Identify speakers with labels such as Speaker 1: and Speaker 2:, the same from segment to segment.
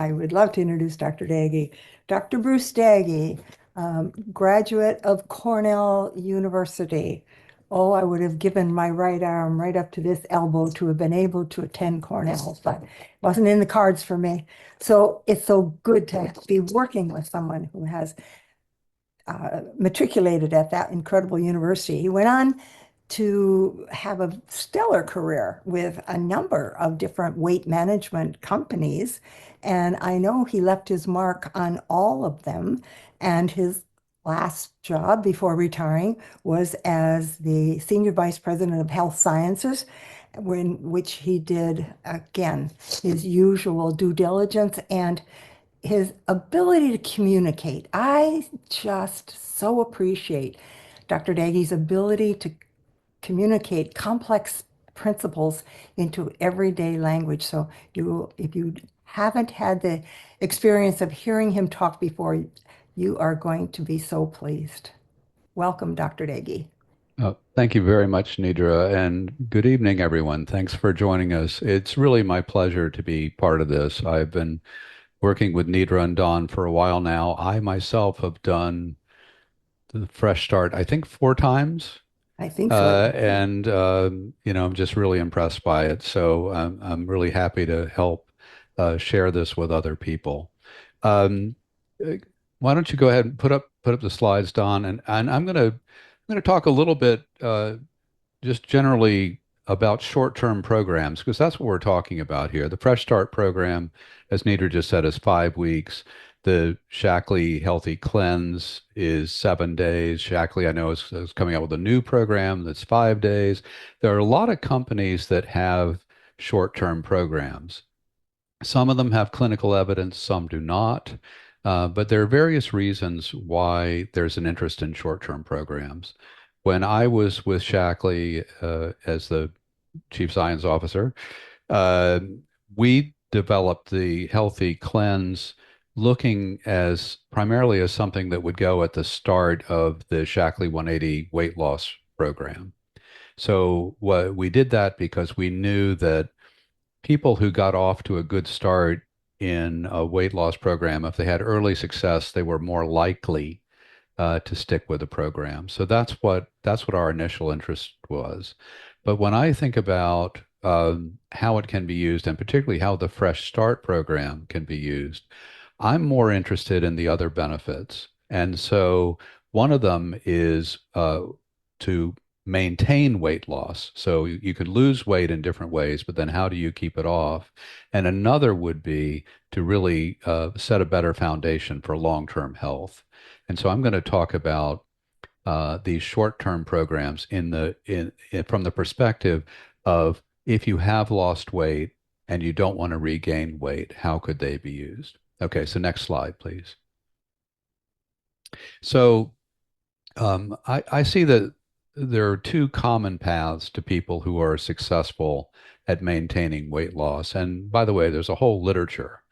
Speaker 1: I would love to introduce Dr. Daggy. Dr. Bruce Daggy, graduate of Cornell University. Oh, I would have given my right arm right up to this elbow to have been able to attend Cornell, but it wasn't in the cards for me. So it's so good to be working with someone who has matriculated at that incredible university. He went on to have a stellar career with a number of different weight management companies. And I know he left his mark on all of them. And his last job before retiring was as the Senior Vice President of Health Sciences, which he did, again, his usual due diligence and his ability to communicate. I just so appreciate Dr. Daggy's ability to communicate complex principles into everyday language. So if you haven't had the experience of hearing him talk before, you are going to be so pleased. Welcome, Dr. Daggy.
Speaker 2: Thank you very much, Nidra, and good evening, everyone. Thanks for joining us. It's really my pleasure to be part of this. I've been working with Nidra and Dawn for a while now. I myself have done the Fresh Start, I think, 4 times.
Speaker 1: I think so.
Speaker 2: And I'm just really impressed by it. So I'm really happy to help share this with other people. Um, uh, why don't you go ahead and put up the slides, Don, and I'm gonna talk a little bit just generally about short-term programs, because that's what we're talking about here. The Fresh Start program, as Nidra just said, is 5 weeks. The Shackley Healthy Cleanse is 7 days. Shackley, I know, is coming out with a new program that's 5 days. There are a lot of companies that have short-term programs. Some of them have clinical evidence, some do not. But there are various reasons why there's an interest in short-term programs. When I was with Shackley as the chief science officer, uh, we developed the Healthy Cleanse looking as primarily as something that would go at the start of the Shackley 180 weight loss program. So what we did that because we knew that people who got off to a good start in a weight loss program, if they had early success, they were more likely to stick with the program. So that's what our initial interest was. But when I think about how it can be used, and particularly how the Fresh Start program can be used, I'm more interested in the other benefits. And so one of them is to maintain weight loss. So you can lose weight in different ways, but then how do you keep it off? And another would be to really set a better foundation for long-term health. And so I'm going to talk about these short-term programs from the perspective of if you have lost weight and you don't want to regain weight, how could they be used? Okay, so next slide, please. So I see that there are two common paths to people who are successful at maintaining weight loss. And by the way, there's a whole literature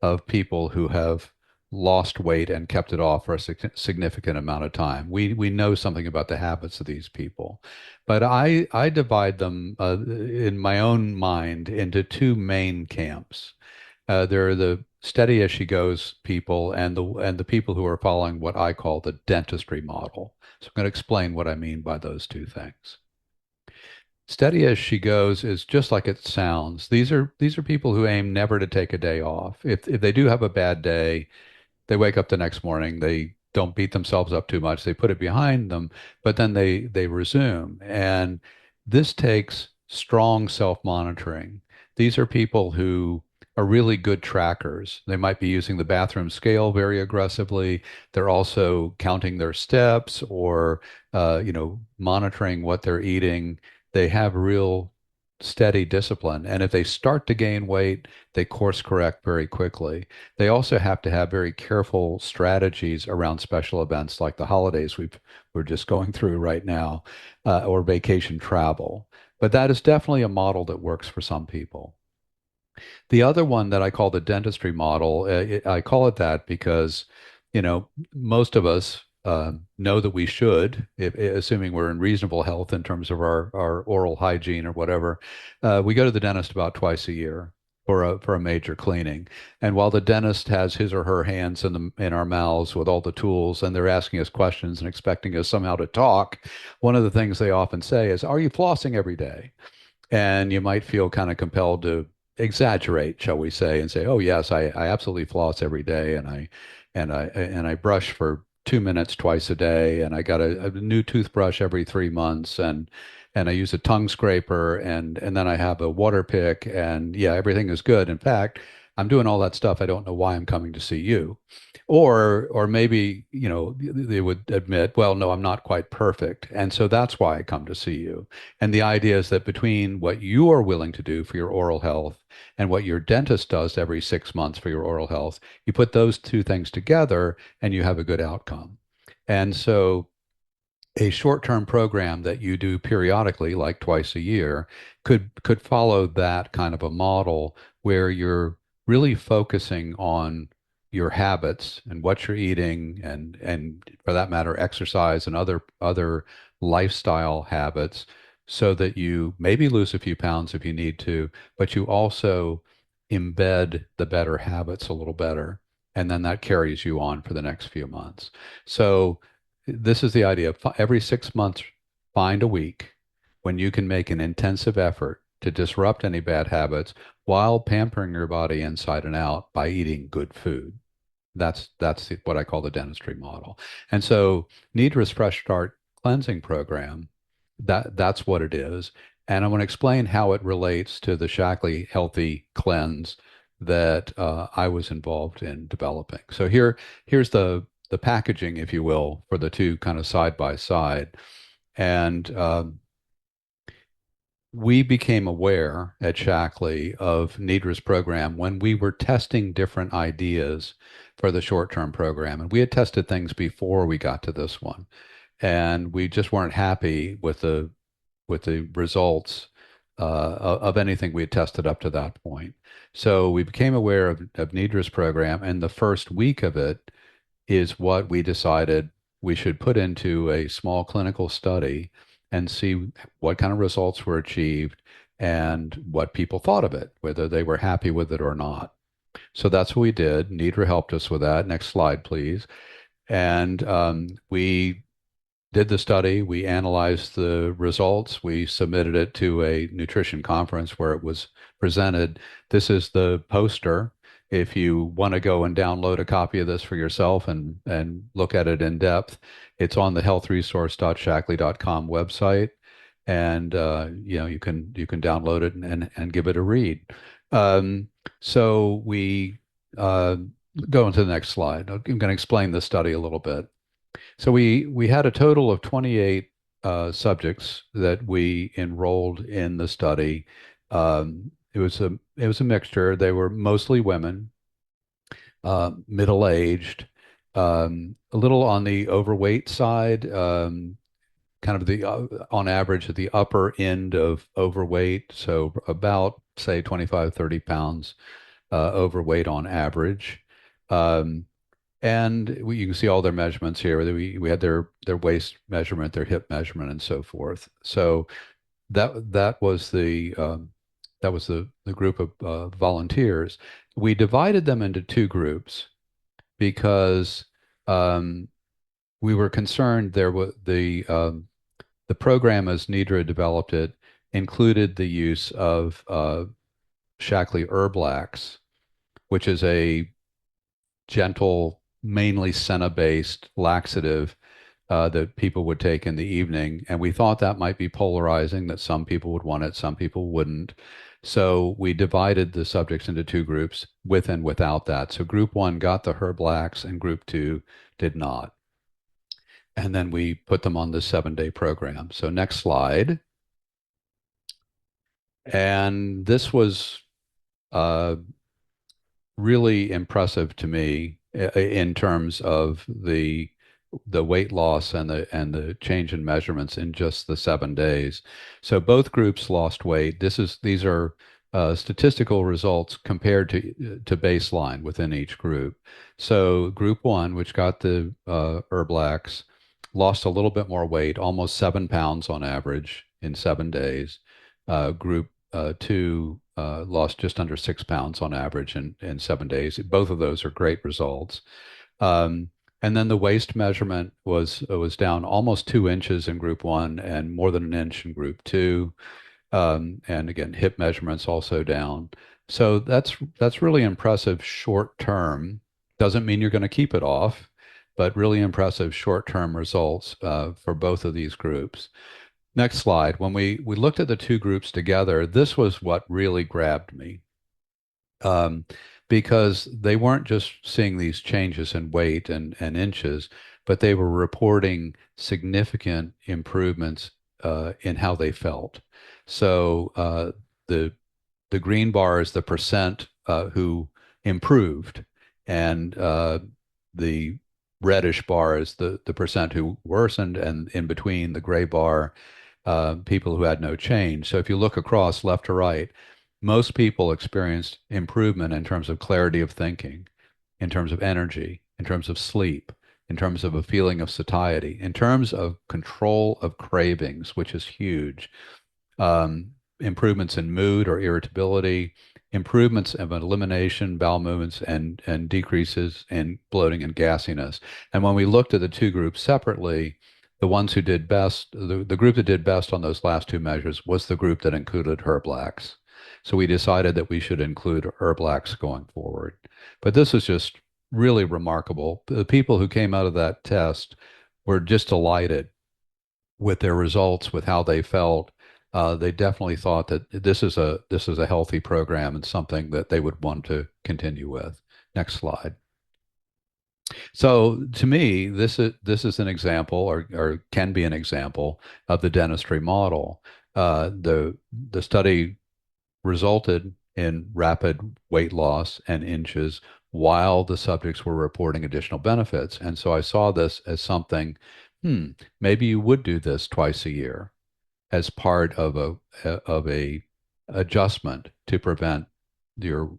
Speaker 2: of people who have lost weight and kept it off for a significant amount of time. We know something about the habits of these people, but I divide them in my own mind into two main camps. There are the steady as she goes people and the people who are following what I call the dentistry model. So I'm going to explain what I mean by those two things. Steady as she goes is just like it sounds. These are people who aim never to take a day off. If they do have a bad day, they wake up the next morning, they don't beat themselves up too much, they put it behind them, but then they resume. And this takes strong self-monitoring. These are people who are really good trackers. They might be using the bathroom scale very aggressively. They're also counting their steps or monitoring what they're eating. They have real steady discipline. And if they start to gain weight, they course correct very quickly. They also have to have very careful strategies around special events like the holidays we're just going through right now, or vacation travel. But that is definitely a model that works for some people. The other one that I call the dentistry model, I call it that because, most of us know that we should, assuming we're in reasonable health in terms of our oral hygiene or whatever, we go to the dentist about twice a year. for a major cleaning. And while the dentist has his or her hands in our mouths with all the tools, and they're asking us questions and expecting us somehow to talk, one of the things they often say is, "Are you flossing every day?" And you might feel kind of compelled to exaggerate, shall we say, and say, "Oh yes, I absolutely floss every day, and I brush for 2 minutes twice a day, and I got a new toothbrush every 3 months, and I use a tongue scraper, and then I have a water pick, and yeah, everything is good. In fact, I'm doing all that stuff. I don't know why I'm coming to see you." Or maybe, they would admit, "Well, no, I'm not quite perfect, and so that's why I come to see you." And the idea is that between what you are willing to do for your oral health and what your dentist does every 6 months for your oral health, you put those two things together and you have a good outcome. And so a short-term program that you do periodically, like twice a year, could follow that kind of a model where you're really focusing on your habits and what you're eating, and for that matter, exercise and other lifestyle habits, so that you maybe lose a few pounds if you need to, but you also embed the better habits a little better, and then that carries you on for the next few months. So this is the idea. Every 6 months, find a week when you can make an intensive effort to disrupt any bad habits while pampering your body inside and out by eating good food. That's what I call the dentistry model. And so Nidra's Fresh Start cleansing program, that's what it is. And I want to explain how it relates to the Shaklee Healthy Cleanse that I was involved in developing. So here's the packaging, if you will, for the two kind of side by side. And we became aware at Shaklee of Nidra's program when we were testing different ideas for the short-term program. And we had tested things before we got to this one. And we just weren't happy with the results of anything we had tested up to that point. So we became aware of Nidra's program, and the first week of it is what we decided we should put into a small clinical study and see what kind of results were achieved and what people thought of it, whether they were happy with it or not. So that's what we did. Nidra helped us with that. Next slide, please. And we did the study, we analyzed the results, we submitted it to a nutrition conference where it was presented. This is the poster. If you want to go and download a copy of this for yourself and look at it in depth, it's on the healthresource.shaklee.com website. And you can download it and give it a read. Um, so we uh, go into the next slide. I'm going to explain the study a little bit. So we had a total of 28 subjects that we enrolled in the study. It was a mixture. They were mostly women, middle-aged, a little on the overweight side, kind of the on average at the upper end of overweight, so about say 25, 30 pounds overweight on average. Um, and you can see all their measurements here. We had their waist measurement, their hip measurement, and so forth. So that was the group of volunteers. We divided them into two groups because um, we were concerned there was the program as Nidra developed it included the use of Shaklee Herblax, which is a gentle, mainly senna-based laxative that people would take in the evening. And we thought that might be polarizing, that some people would want it, some people wouldn't. So we divided the subjects into two groups, with and without that. So group one got the Herblax and group two did not. And then we put them on this 7-day program. So next slide. And this was uh, really impressive to me in terms of the weight loss and the change in measurements in just the 7 days. So both groups lost weight. These are statistical results compared to baseline within each group. So group one, which got the Herblax, lost a little bit more weight, almost 7 pounds on average in 7 days. Group two lost just under 6 pounds on average in 7 days. Both of those are great results. Um, and then the waist measurement was down almost 2 inches in group one and more than an inch in group two. And again, hip measurements also down. So that's really impressive short term. Doesn't mean you're going to keep it off, but really impressive short term results for both of these groups. Next slide. When we looked at the two groups together, this was what really grabbed me, um, because they weren't just seeing these changes in weight and inches, but they were reporting significant improvements in how they felt. So the the green bar is the percent who improved, and the reddish bar is the percent who worsened, and in between the gray bar, people who had no change. So if you look across left to right, most people experienced improvement in terms of clarity of thinking, in terms of energy, in terms of sleep, in terms of a feeling of satiety, in terms of control of cravings, which is huge, improvements in mood or irritability, improvements of elimination, bowel movements, and decreases in bloating and gassiness. And when we looked at the two groups separately, the ones who did best, the group that did best on those last two measures was the group that included Herblax. So we decided that we should include Herblax going forward. But this is just really remarkable. The people who came out of that test were just delighted with their results, with how they felt. They definitely thought that this is a healthy program and something that they would want to continue with. Next slide. So to me, this is an example, or can be an example of the dentistry model. The study resulted in rapid weight loss and inches while the subjects were reporting additional benefits. And so I saw this as something, maybe you would do this twice a year as part of a adjustment to prevent your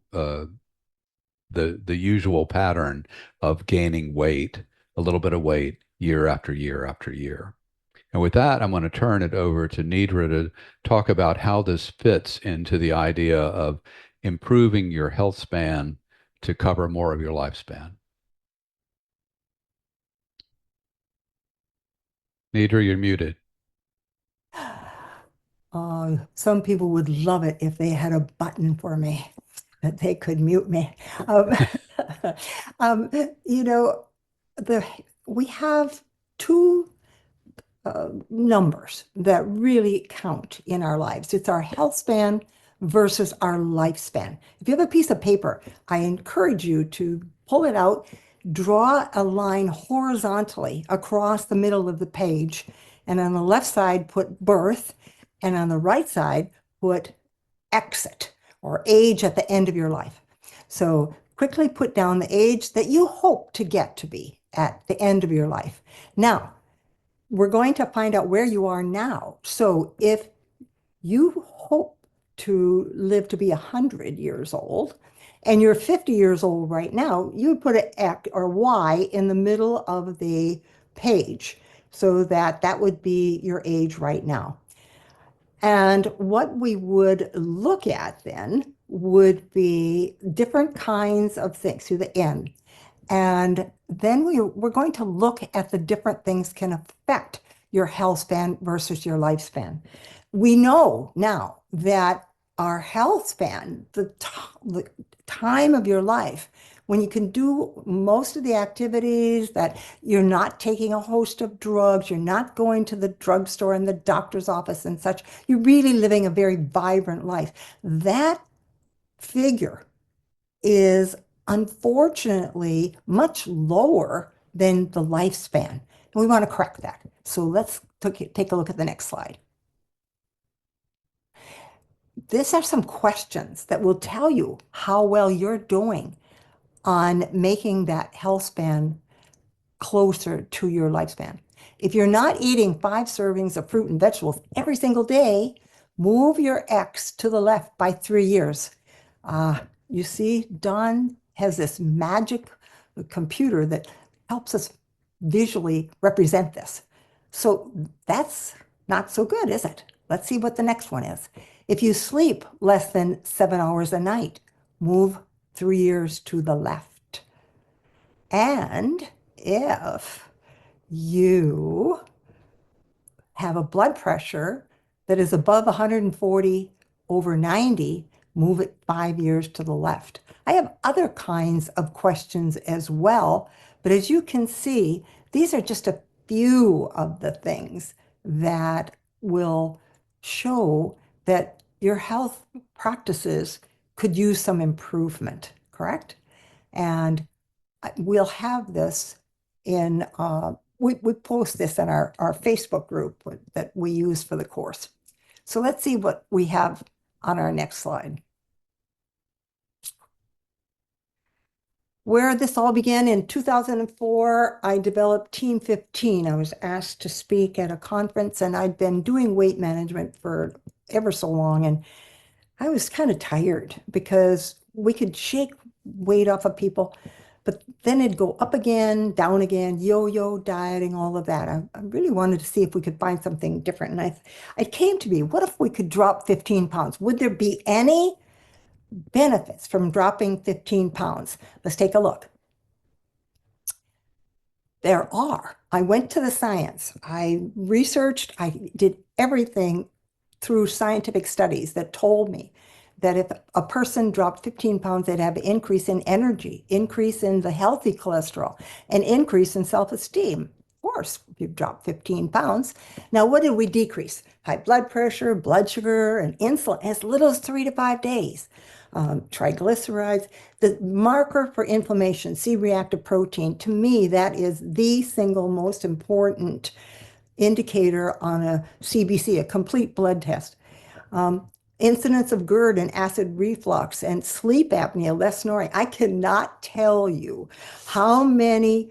Speaker 2: the usual pattern of gaining weight, a little bit of weight year after year after year. And with that, I'm going to turn it over to Nidra to talk about how this fits into the idea of improving your health span to cover more of your lifespan. Nidra, you're muted.
Speaker 1: Some people would love it if they had a button for me that they could mute me. Um, um, you know, the we have two numbers that really count in our lives. It's our health span versus our lifespan. If you have a piece of paper, I encourage you to pull it out, draw a line horizontally across the middle of the page, and on the left side, put birth, and on the right side, put exit or age at the end of your life. So quickly put down the age that you hope to get to be at the end of your life. Now, we're going to find out where you are now. So if you hope to live to be 100 years old and you're 50 years old right now, you would put an X or Y in the middle of the page so that that would be your age right now. And what we would look at then would be different kinds of things to the end. And then we're going to look at the different things can affect your health span versus your lifespan. We know now that our health span, the time of your life, when you can do most of the activities, that you're not taking a host of drugs, you're not going to the drugstore and the doctor's office and such, you're really living a very vibrant life. That figure is unfortunately much lower than the lifespan. And we want to correct that. So let's take a look at the next slide. These are some questions that will tell you how well you're doing on making that health span closer to your lifespan. If you're not eating 5 servings of fruit and vegetables every single day, move your X to the left by 3 years. You see, Don has this magic computer that helps us visually represent this. So that's not so good, is it? Let's see what the next one is. If you sleep less than 7 hours a night, move 3 years to the left. And if you have a blood pressure that is above 140 over 90, move it 5 years to the left. I have other kinds of questions as well, but as you can see, these are just a few of the things that will show that your health practices could use some improvement, correct? And we'll have this in, we post this in our Facebook group that we use for the course. So let's see what we have on our next slide. Where this all began in 2004, I developed Team 15. I was asked to speak at a conference, and I'd been doing weight management for ever so long. And I was kind of tired because we could shake weight off of people, but then it'd go up again, down again, yo-yo dieting, all of that. I really wanted to see if we could find something different. And it came to me, what if we could drop 15 pounds? Would there be any benefits from dropping 15 pounds? Let's take a look. There are. I went to the science. I researched, I did everything through scientific studies that told me that if a person dropped 15 pounds, they'd have an increase in energy, increase in the healthy cholesterol, an increase in self-esteem. Of course, if you drop 15 pounds. Now, what did we decrease? High blood pressure, blood sugar, and insulin as little as 3 to 5 days. Triglycerides, the marker for inflammation, C-reactive protein, to me, that is the single most important indicator on a CBC, a complete blood test. Incidence of GERD and acid reflux and sleep apnea, less snoring. I cannot tell you how many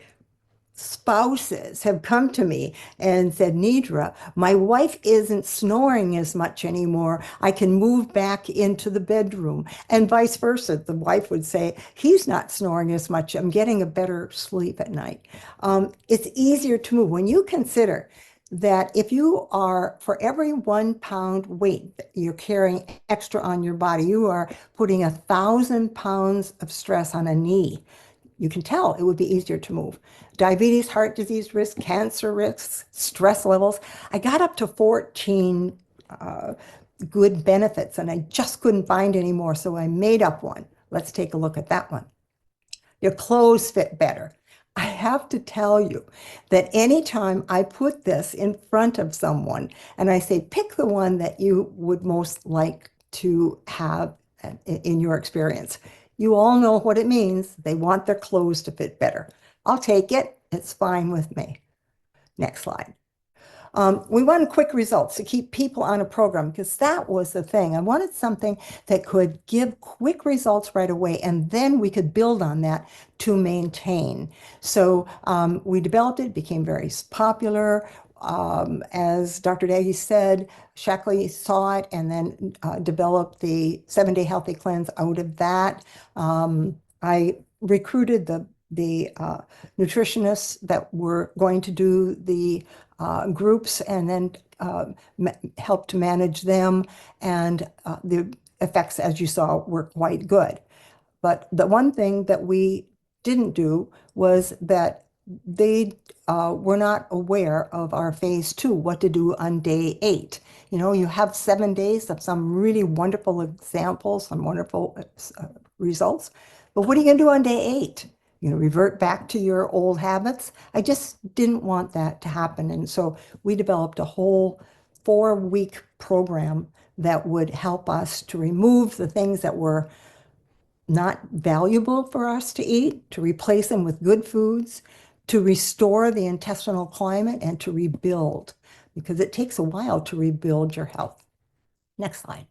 Speaker 1: spouses have come to me and said, Nidra, my wife isn't snoring as much anymore. I can move back into the bedroom. And vice versa. The wife would say, he's not snoring as much. I'm getting a better sleep at night. It's easier to move. When you consider that if you are, for every 1 pound weight that you're carrying extra on your body, you are putting 1,000 pounds of stress on a knee. You can tell it would be easier to move. Diabetes, heart disease risk, cancer risks, stress levels. I got up to 14 good benefits and I just couldn't find any more. So I made up one. Let's take a look at that one. Your clothes fit better. I have to tell you that anytime I put this in front of someone and I say, pick the one that you would most like to have in your experience, you all know what it means. They want their clothes to fit better. I'll take it. It's fine with me. Next slide. We wanted quick results to keep people on a program because that was the thing. I wanted something that could give quick results right away, and then we could build on that to maintain. So we developed it, became very popular. As Dr. Daggy said, Shackley saw it and then developed the 7-day healthy cleanse out of that. I recruited the nutritionists that were going to do the groups and then help to manage them. And the effects, as you saw, were quite good. But the one thing that we didn't do was that they were not aware of our phase 2, what to do on day 8. You know, you have 7 days of some really wonderful examples, some wonderful results. But what are you going to do on day 8? You know, revert back to your old habits. I just didn't want that to happen. And so we developed a whole 4-week program that would help us to remove the things that were not valuable for us to eat, to replace them with good foods, to restore the intestinal climate, and to rebuild, because it takes a while to rebuild your health. Next slide.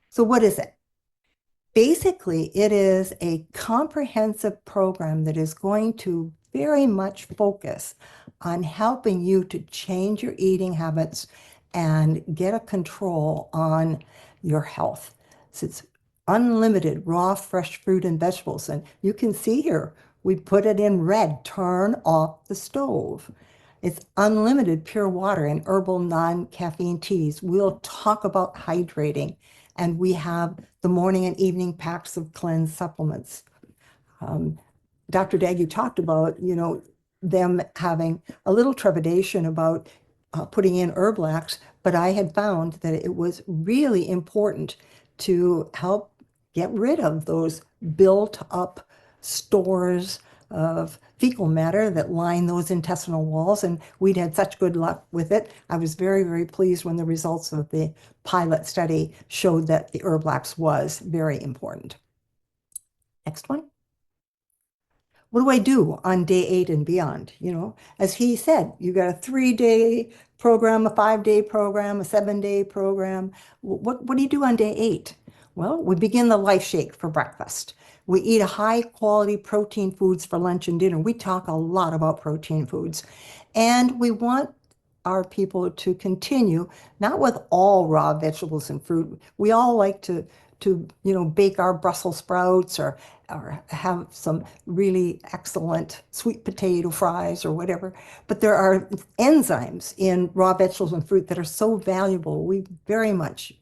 Speaker 1: So what is it? Basically, it is a comprehensive program that is going to very much focus on helping you to change your eating habits and get a control on your health. So it's unlimited raw, fresh fruit and vegetables. And you can see here, we put it in red, turn off the stove. It's unlimited pure water and herbal non-caffeine teas. We'll talk about hydrating, and we have the morning and evening packs of cleanse supplements. Um, Dr. Daggy talked about, them having a little trepidation about putting in herb lacs, but I had found that it was really important to help get rid of those built up stores of fecal matter that line those intestinal walls. And we'd had such good luck with it. I was very, very pleased when the results of the pilot study showed that the herb lacs was very important. Next one. What do I do on day 8 and beyond? As he said, you got a 3-day program, a 5-day program, a 7-day program. What do you do on day 8? Well, we begin the life shake for breakfast. We eat a high quality protein foods for lunch and dinner. We talk a lot about protein foods. And we want our people to continue, not with all raw vegetables and fruit. We all like to bake our Brussels sprouts or have some really excellent sweet potato fries or whatever. But there are enzymes in raw vegetables and fruit that are so valuable. We very much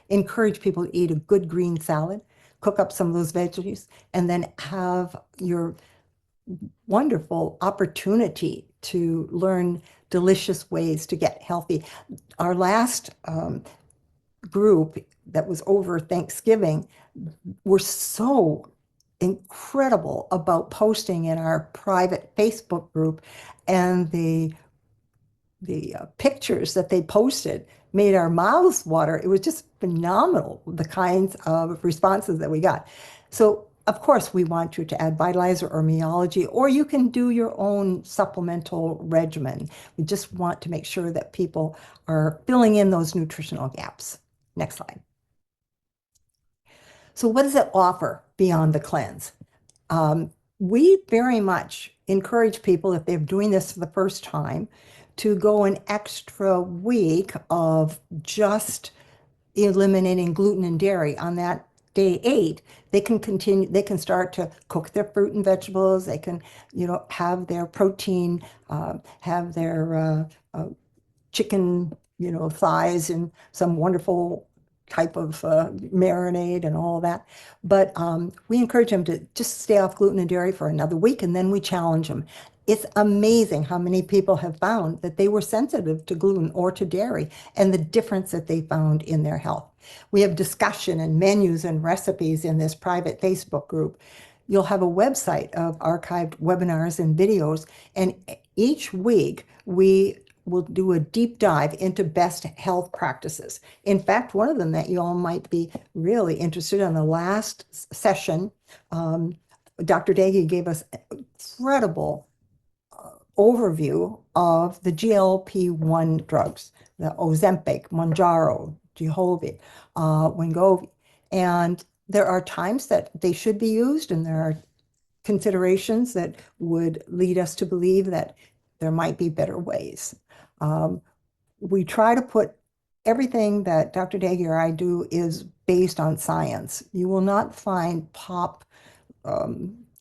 Speaker 1: encourage people to eat a good green salad, cook up some of those veggies, and then have your wonderful opportunity to learn delicious ways to get healthy. Our last group that was over Thanksgiving were so incredible about posting in our private Facebook group, and the pictures that they posted made our mouths water. It was just phenomenal, the kinds of responses that we got. So, of course, we want you to add vitalizer or meology, or you can do your own supplemental regimen. We just want to make sure that people are filling in those nutritional gaps. Next slide. So, what does it offer beyond the cleanse? We very much encourage people, if they're doing this for the first time, to go an extra week of just eliminating gluten and dairy. On that day 8, they can start to cook their fruit and vegetables. They can, have their protein, have their chicken, thighs in some wonderful type of marinade and all that. But we encourage them to just stay off gluten and dairy for another week, and then we challenge them. It's amazing how many people have found that they were sensitive to gluten or to dairy and the difference that they found in their health. We have discussion and menus and recipes in this private Facebook group. You'll have a website of archived webinars and videos, and each week we will do a deep dive into best health practices. In fact, one of them that you all might be really interested in, the last session, Dr. Daggy gave us incredible overview of the GLP-1 drugs, the Ozempic, Mounjaro, Wegovy, Wegovy. And there are times that they should be used, and there are considerations that would lead us to believe that there might be better ways. We try to put everything that Dr. Daggy or I do is based on science. You will not find pop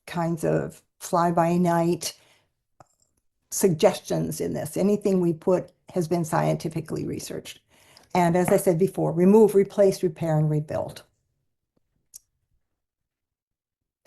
Speaker 1: kinds of fly-by-night suggestions in this. Anything we put has been scientifically researched. And as I said before, remove, replace, repair, and rebuild.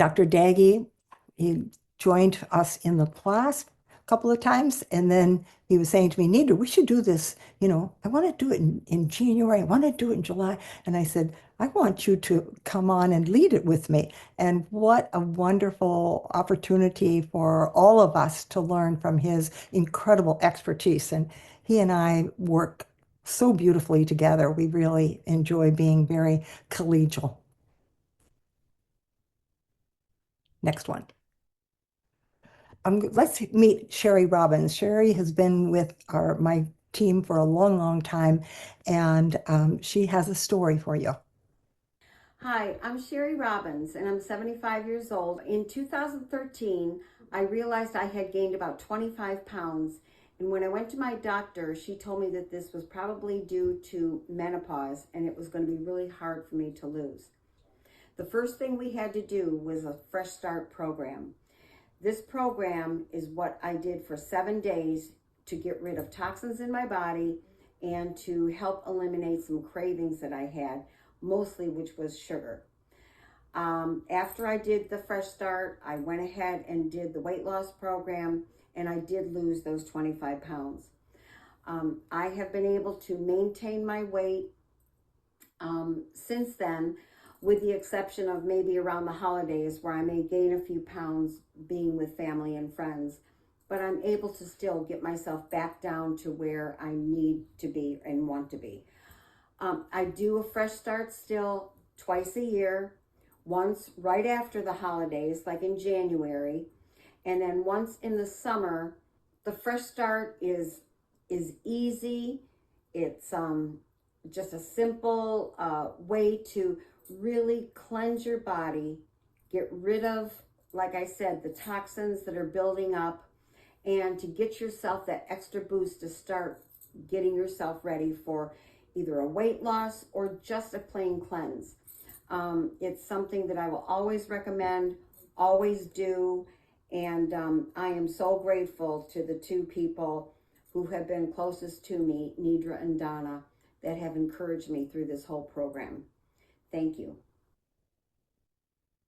Speaker 1: Dr. Daggy, he joined us in the class a couple of times, and then he was saying to me, Nidra, we should do this, I want to do it in January, I want to do it in July. And I said, I want you to come on and lead it with me. And what a wonderful opportunity for all of us to learn from his incredible expertise. And he and I work so beautifully together. We really enjoy being very collegial. Next one. Let's meet Sherry Robbins. Sherry has been with my team for a long, long time, and she has a story for you.
Speaker 3: Hi, I'm Sherry Robbins, and I'm 75 years old. In 2013, I realized I had gained about 25 pounds, and when I went to my doctor, she told me that this was probably due to menopause, and it was going to be really hard for me to lose. The first thing we had to do was a FreshStart program. This program is what I did for 7 days to get rid of toxins in my body and to help eliminate some cravings that I had, mostly which was sugar. After I did the Fresh Start, I went ahead and did the weight loss program, and I did lose those 25 pounds. I have been able to maintain my weight since then, with the exception of maybe around the holidays where I may gain a few pounds being with family and friends, but I'm able to still get myself back down to where I need to be and want to be. I do a Fresh Start still twice a year, once right after the holidays, like in January, and then once in the summer. The Fresh Start is easy. It's just a simple way to really cleanse your body, get rid of, like I said, the toxins that are building up, and to get yourself that extra boost to start getting yourself ready for either a weight loss or just a plain cleanse. It's something that I will always recommend, always do, and I am so grateful to the two people who have been closest to me, Nidra and Donna, that have encouraged me through this whole program. Thank you.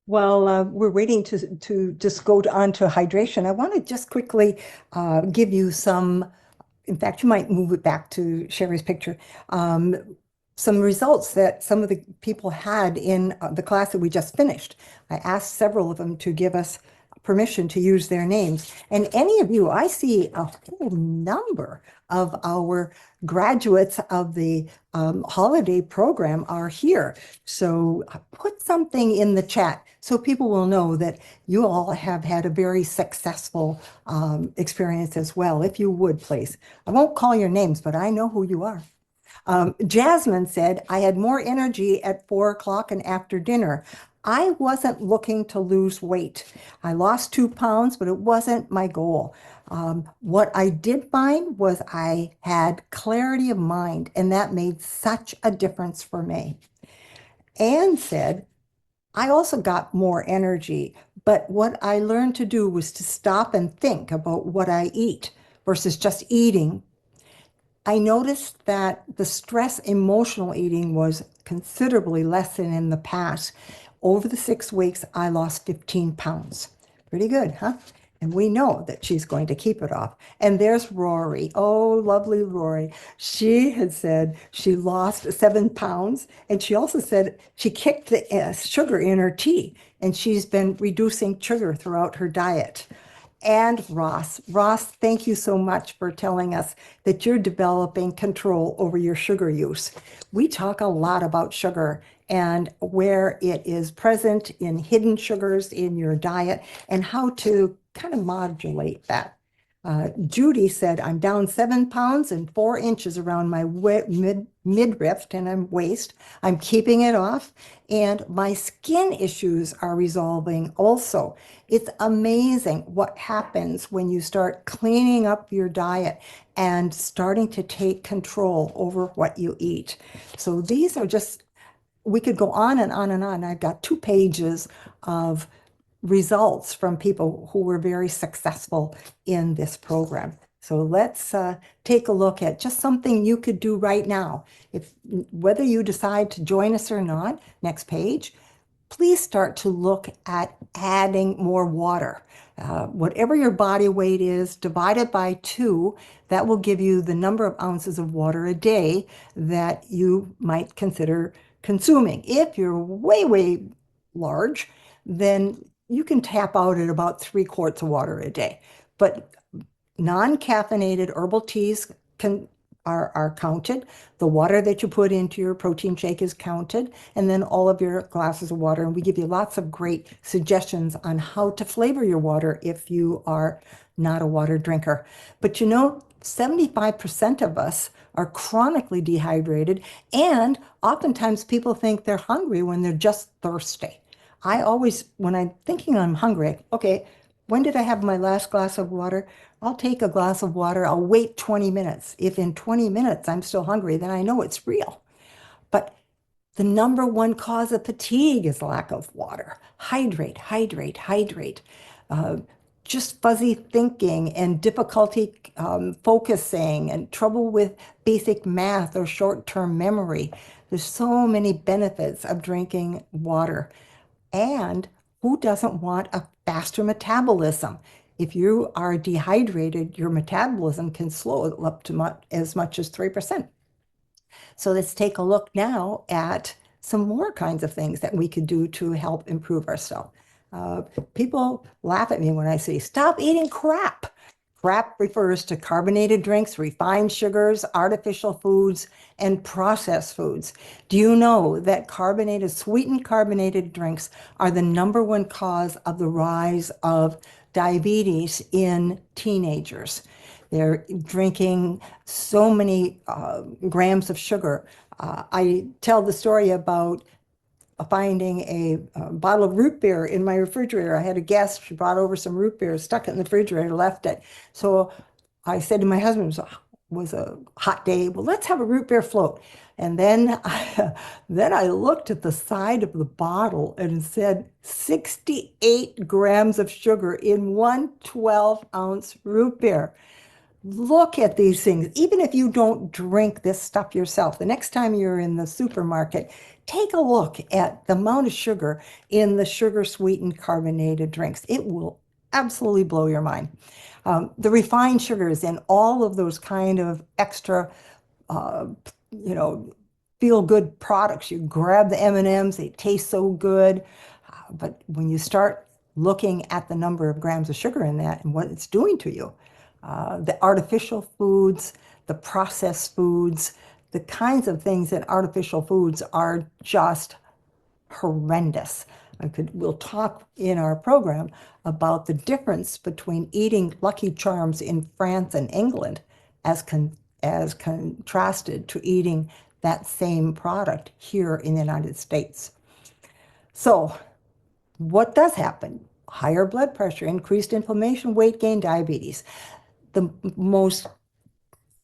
Speaker 1: Well, we're waiting to just go on to hydration. I want to just quickly give you some, in fact, you might move it back to Sherry's picture, some results that some of the people had in the class that we just finished. I asked several of them to give us permission to use their names. And any of you, I see a whole number of our graduates of the holiday program are here. So put something in the chat so people will know that you all have had a very successful experience as well, if you would, please. I won't call your names, but I know who you are. Jasmine said, I had more energy at 4 o'clock and after dinner. I wasn't looking to lose weight. I lost 2 pounds, but it wasn't my goal. What I did find was I had clarity of mind, and that made such a difference for me. Anne said, I also got more energy, but what I learned to do was to stop and think about what I eat versus just eating. I noticed that the stress emotional eating was considerably less than in the past. Over the 6 weeks, I lost 15 pounds. Pretty good, huh? And we know that she's going to keep it off. And there's Rory. Oh, lovely Rory. She had said she lost 7 pounds. And she also said she kicked the sugar in her tea. And she's been reducing sugar throughout her diet. And Ross. Ross, thank you so much for telling us that you're developing control over your sugar use. We talk a lot about sugar and where it is present in hidden sugars in your diet and how to kind of modulate that. Judy said, I'm down 7 pounds and 4 inches around my midriff and waist. I'm keeping it off, and my skin issues are resolving also. It's amazing what happens when you start cleaning up your diet and starting to take control over what you eat. So these are just, we could go on and on and on. I've got 2 pages of results from people who were very successful in this program. So let's take a look at just something you could do right now. If whether you decide to join us or not, next page, please start to look at adding more water. Whatever your body weight is, divided by 2, that will give you the number of ounces of water a day that you might consider consuming. If you're way, way large, then you can tap out at about 3 quarts of water a day. But non-caffeinated herbal teas are counted. The water that you put into your protein shake is counted, and then all of your glasses of water. And we give you lots of great suggestions on how to flavor your water if you are not a water drinker. But 75% of us are chronically dehydrated, and oftentimes people think they're hungry when they're just thirsty. I always, when I'm thinking I'm hungry, okay, when did I have my last glass of water? I'll take a glass of water. I'll wait 20 minutes. If in 20 minutes I'm still hungry, then I know it's real. But the number one cause of fatigue is lack of water. Hydrate, hydrate, hydrate. just fuzzy thinking and difficulty focusing and trouble with basic math or short-term memory. There's so many benefits of drinking water. And who doesn't want a faster metabolism? If you are dehydrated, your metabolism can slow up to as much as 3%. So let's take a look now at some more kinds of things that we could do to help improve ourselves. Uh, People laugh at me when I say, stop eating crap. Crap refers to carbonated drinks, refined sugars, artificial foods, and processed foods. Do you know that sweetened carbonated drinks are the #1 cause of the rise of diabetes in teenagers? They're drinking so many grams of sugar. I tell the story about finding a bottle of root beer in my refrigerator. I had a guest, she brought over some root beer, stuck it in the refrigerator, left it. So I said to my husband, it was a hot day, well, let's have a root beer float. And then then I looked at the side of the bottle and it said 68 grams of sugar in one 12-ounce root beer. Look at these things. Even if you don't drink this stuff yourself, the next time you're in the supermarket, take a look at the amount of sugar in the sugar sweetened carbonated drinks. It will absolutely blow your mind. The refined sugars and all of those kind of extra, uh, you know, feel good products. You grab the M&Ms, they taste so good. But when you start looking at the number of grams of sugar in that and what it's doing to you, the artificial foods, the processed foods, the kinds of things in artificial foods are just horrendous. We'll talk in our program about the difference between eating Lucky Charms in France and England as contrasted to eating that same product here in the United States. So what does happen? Higher blood pressure, increased inflammation, weight gain, diabetes. The most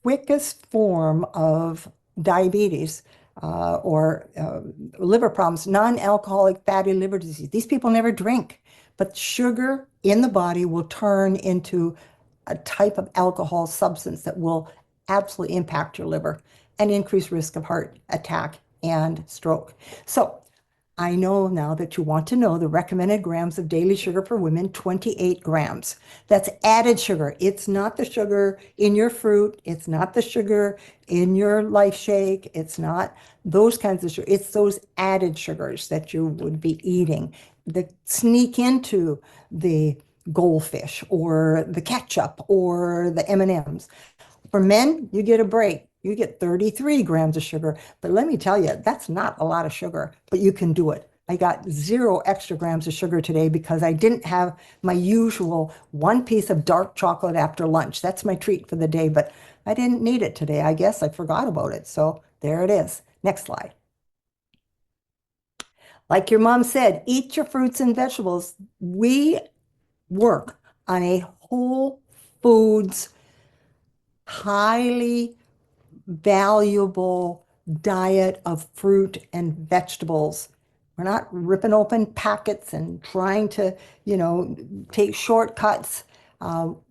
Speaker 1: quickest form of diabetes or liver problems, non-alcoholic fatty liver disease. These people never drink, but sugar in the body will turn into a type of alcohol substance that will absolutely impact your liver and increase risk of heart attack and stroke. So I know now that you want to know the recommended grams of daily sugar for women, 28 grams. That's added sugar. It's not the sugar in your fruit. It's not the sugar in your life shake. It's not those kinds of sugar. It's those added sugars that you would be eating that sneak into the goldfish or the ketchup or the M&Ms. For men, you get a break. You get 33 grams of sugar. But let me tell you, that's not a lot of sugar, but you can do it. I got 0 extra grams of sugar today because I didn't have my usual one piece of dark chocolate after lunch. That's my treat for the day, but I didn't need it today. I guess I forgot about it. So there it is. Next slide. Like your mom said, eat your fruits and vegetables. We work on a whole foods, highly valuable diet of fruit and vegetables. We're not ripping open packets and trying to, take shortcuts.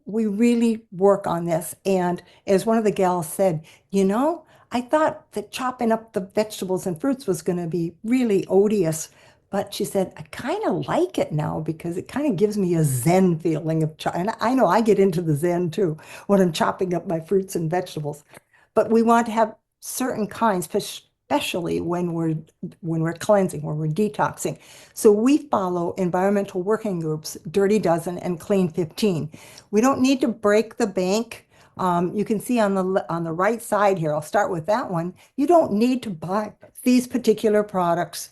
Speaker 1: We really work on this. And as one of the gals said, I thought that chopping up the vegetables and fruits was going to be really odious. But she said, I kind of like it now because it kind of gives me a Zen feeling and I know I get into the Zen too when I'm chopping up my fruits and vegetables. But we want to have certain kinds, especially when we're cleansing, when we're detoxing. So we follow environmental working groups, Dirty Dozen and Clean 15. We don't need to break the bank. You can see on the right side here, I'll start with that one. You don't need to buy these particular products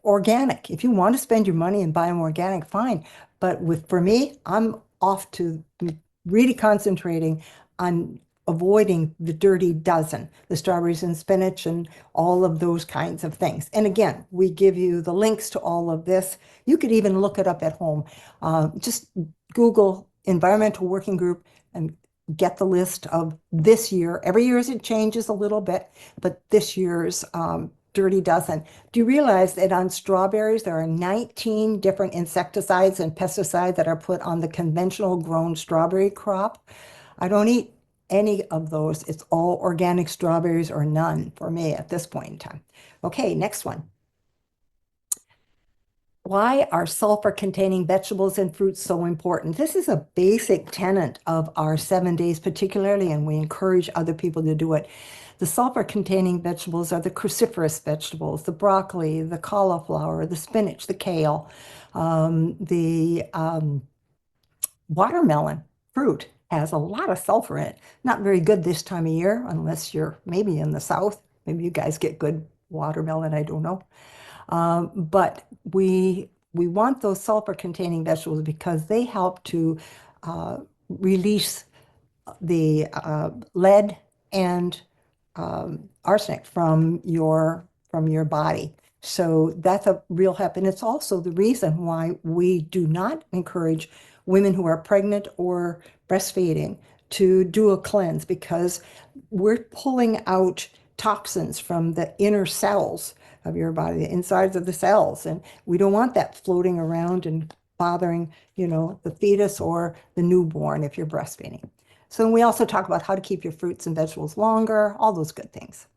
Speaker 1: organic. If you want to spend your money and buy them organic, fine. But for me, I'm off to really concentrating on avoiding the Dirty Dozen, the strawberries and spinach and all of those kinds of things. And again, we give you the links to all of this. You could even look it up at home. Just Google Environmental Working Group and get the list of this year. Every year it changes a little bit, but this year's dirty dozen. Do you realize that on strawberries, there are 19 different insecticides and pesticides that are put on the conventional grown strawberry crop? I don't eat any of those. It's all organic strawberries or none for me at this point in time. Okay, next one. Why are sulfur-containing vegetables and fruits so important? This is a basic tenet of our 7 days particularly, and we encourage other people to do it. The sulfur-containing vegetables are the cruciferous vegetables, the broccoli, the cauliflower, the spinach, the kale, the watermelon fruit has a lot of sulfur in it. Not very good this time of year, unless you're maybe in the South. Maybe you guys get good watermelon, I don't know. But we want those sulfur-containing vegetables because they help to release the lead and arsenic from your body. So that's a real help. And it's also the reason why we do not encourage women who are pregnant or breastfeeding to do a cleanse, because we're pulling out toxins from the inner cells of your body, the insides of the cells. And we don't want that floating around and bothering, the fetus or the newborn if you're breastfeeding. So we also talk about how to keep your fruits and vegetables longer, all those good things.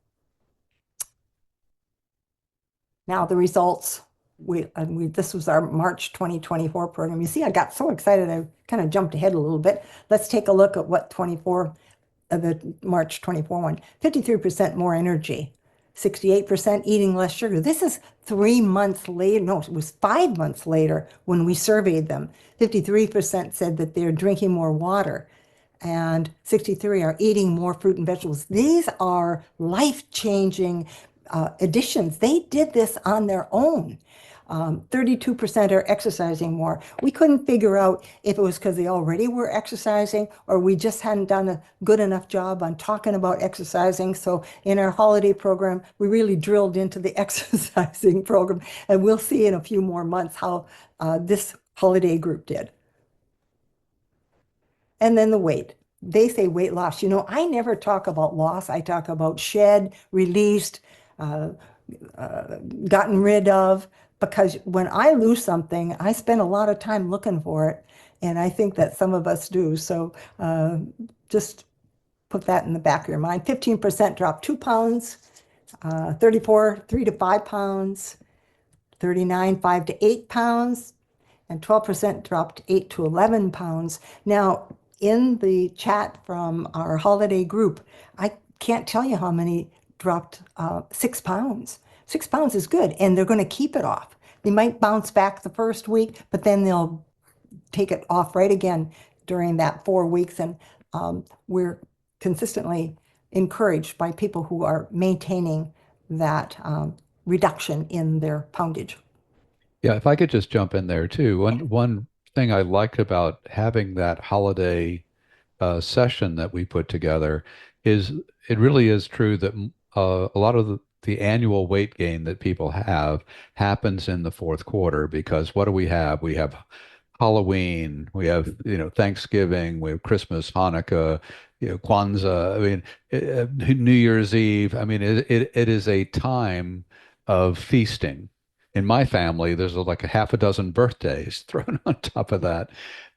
Speaker 1: Now the results, this was our March 2024 program. You see, I got so excited, I kind of jumped ahead a little bit. Let's take a look at what the March 24 one. 53% more energy, 68% eating less sugar. This is 3 months later. No, it was 5 months later when we surveyed them. 53% said that they're drinking more water, and 63 are eating more fruit and vegetables. These are life-changing additions. They did this on their own. 32% are exercising more. We couldn't figure out if it was because they already were exercising or we just hadn't done a good enough job on talking about exercising. So in our holiday program, we really drilled into the exercising program, and we'll see in a few more months how this holiday group did. And then the weight. They say weight loss. I never talk about loss. I talk about shed, released, gotten rid of, because when I lose something, I spend a lot of time looking for it. And I think that some of us do. So just put that in the back of your mind. 15% dropped 2 pounds, 34, 3 to 5 pounds, 39, 5 to 8 pounds, and 12% dropped 8 to 11 pounds. Now, in the chat from our holiday group, I can't tell you how many dropped 6 pounds. 6 pounds is good, and they're going to keep it off. They might bounce back the first week, but then they'll take it off right again during that 4 weeks. And we're consistently encouraged by people who are maintaining that reduction in their poundage.
Speaker 2: Yeah, if I could just jump in there too. One thing I liked about having that holiday session that we put together is it really is true that a lot of the annual weight gain that people have happens in the fourth quarter, because what do we have? We have Halloween, we have, Thanksgiving, we have Christmas, Hanukkah, Kwanzaa. I mean, New Year's Eve. I mean, it is a time of feasting. In my family, there's like a half a dozen birthdays thrown on top of that.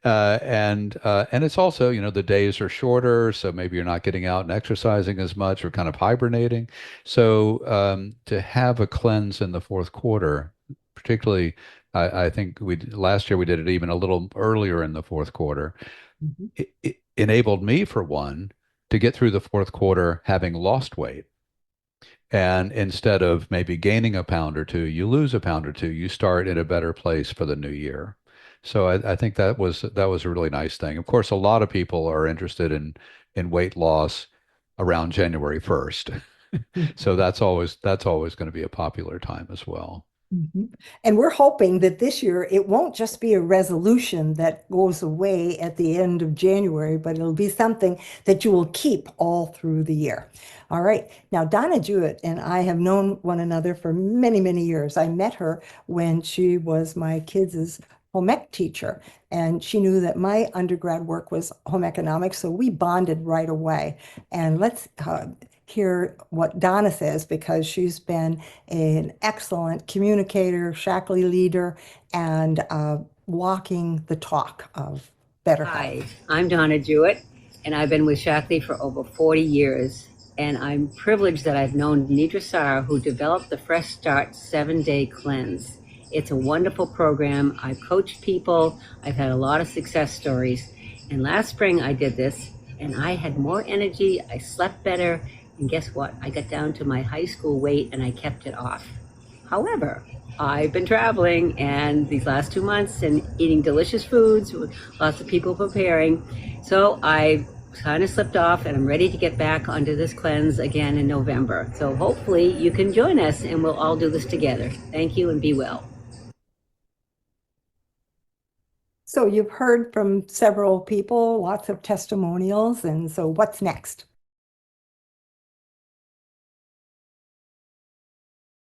Speaker 2: And it's also, the days are shorter, so maybe you're not getting out and exercising as much or kind of hibernating. So to have a cleanse in the fourth quarter, particularly, I think last year we did it even a little earlier in the fourth quarter.
Speaker 1: Mhm.
Speaker 2: It enabled me, for one, to get through the fourth quarter having lost weight. And instead of maybe gaining a pound or two, you lose a pound or two. You start in a better place for the new year. So I think that was a really nice thing. Of course, a lot of people are interested in weight loss around January 1st. So that's always going to be a popular time as well.
Speaker 1: Mhm. And we're hoping that this year it won't just be a resolution that goes away at the end of January, but it'll be something that you will keep all through the year. All right. Now, Donna Jewett and I have known one another for many, many years. I met her when she was my kids' home ec teacher, and she knew that my undergrad work was home economics, so we bonded right away. And hear what Donna says because she's been an excellent communicator, Shaklee leader, and walking the talk of better health.
Speaker 4: Hi, I'm Donna Jewett, and I've been with Shaklee for over 40 years. And I'm privileged that I've known Nidra Sar, who developed the Fresh Start 7-Day Cleanse. It's a wonderful program. I've coached people. I've had a lot of success stories. And last spring I did this, and I had more energy. I slept better. And guess what? I got down to my high school weight, and I kept it off. However, I've been traveling and these last 2 months and eating delicious foods with lots of people preparing. So I kind of slipped off, and I'm ready to get back onto this cleanse again in November. So hopefully you can join us and we'll all do this together. Thank you and be well.
Speaker 1: So you've heard from several people, lots of testimonials, and so what's next?